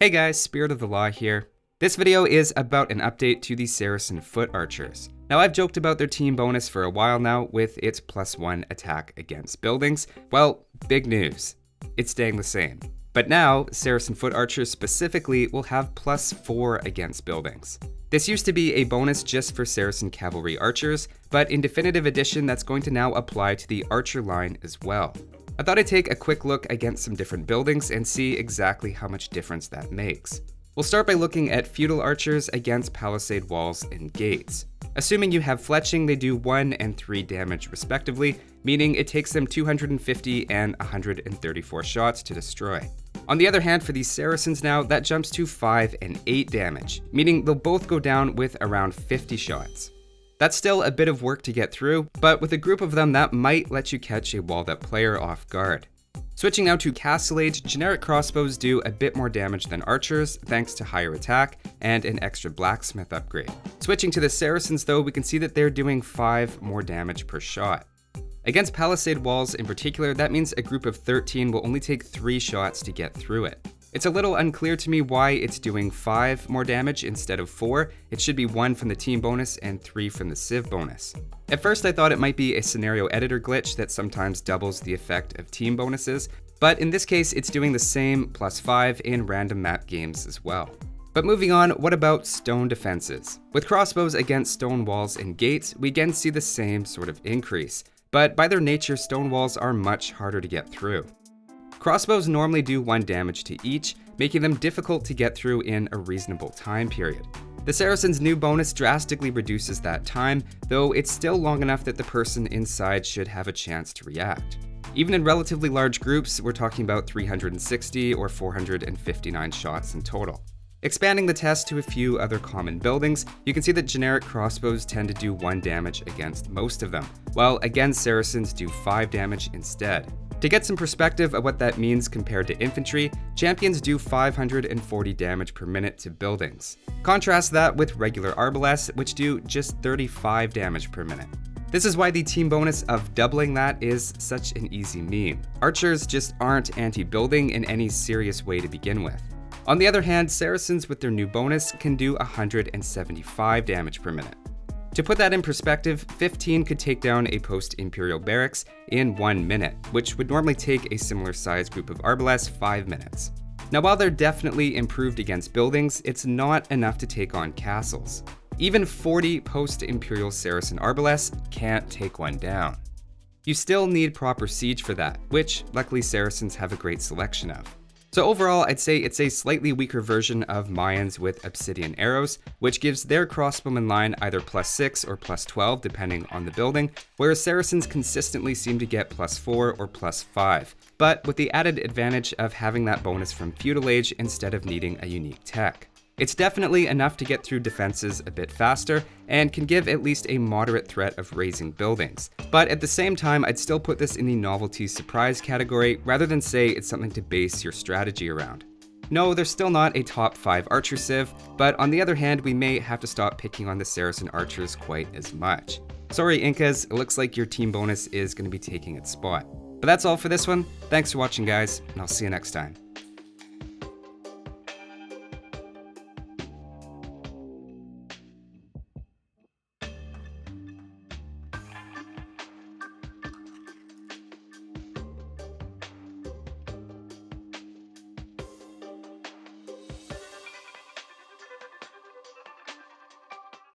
Hey guys, Spirit of the Law here. This video is about an update to the Saracen Foot Archers. Now I've joked about their team bonus for a while now with its +1 attack against buildings. Well, big news. It's staying the same. But now, Saracen Foot Archers specifically will have +4 against buildings. This used to be a bonus just for Saracen Cavalry Archers, but in Definitive Edition that's going to now apply to the Archer line as well. I thought I'd take a quick look against some different buildings and see exactly how much difference that makes. We'll start by looking at Feudal Archers against Palisade Walls and Gates. Assuming you have Fletching, they do 1 and 3 damage respectively, meaning it takes them 250 and 134 shots to destroy. On the other hand, for these Saracens now, that jumps to 5 and 8 damage, meaning they'll both go down with around 50 shots. That's still a bit of work to get through, but with a group of them that might let you catch a walled up player off guard. Switching now to Castle Age, generic crossbows do a bit more damage than archers thanks to higher attack and an extra blacksmith upgrade. Switching to the Saracens though, we can see that they're doing 5 more damage per shot. Against Palisade Walls in particular, that means a group of 13 will only take 3 shots to get through it. It's a little unclear to me why it's doing 5 more damage instead of 4. It should be 1 from the team bonus and 3 from the Civ bonus. At first I thought it might be a scenario editor glitch that sometimes doubles the effect of team bonuses, but in this case it's doing the same +5 in random map games as well. But moving on, what about stone defenses? With crossbows against stone walls and gates, we again see the same sort of increase, but by their nature stone walls are much harder to get through. Crossbows normally do 1 damage to each, making them difficult to get through in a reasonable time period. The Saracen's new bonus drastically reduces that time, though it's still long enough that the person inside should have a chance to react. Even in relatively large groups, we're talking about 360 or 459 shots in total. Expanding the test to a few other common buildings, you can see that generic crossbows tend to do 1 damage against most of them, while against Saracens do 5 damage instead. To get some perspective of what that means compared to infantry, champions do 540 damage per minute to buildings. Contrast that with regular arbalests, which do just 35 damage per minute. This is why the team bonus of doubling that is such an easy meme. Archers just aren't anti-building in any serious way to begin with. On the other hand, Saracens with their new bonus can do 175 damage per minute. To put that in perspective, 15 could take down a post-Imperial barracks in 1 minute, which would normally take a similar sized group of arbalests 5 minutes. Now while they're definitely improved against buildings, it's not enough to take on castles. Even 40 post-Imperial Saracen arbalests can't take one down. You still need proper siege for that, which luckily Saracens have a great selection of. So overall, I'd say it's a slightly weaker version of Mayans with obsidian arrows, which gives their crossbowman line either +6 or +12 depending on the building, whereas Saracens consistently seem to get +4 or +5, but with the added advantage of having that bonus from Feudal Age instead of needing a unique tech. It's definitely enough to get through defenses a bit faster, and can give at least a moderate threat of raising buildings. But at the same time, I'd still put this in the novelty surprise category, rather than say it's something to base your strategy around. No, they're still not a top 5 archer civ, but on the other hand, we may have to stop picking on the Saracen archers quite as much. Sorry Incas, it looks like your team bonus is going to be taking its spot. But that's all for this one. Thanks for watching guys, and I'll see you next time.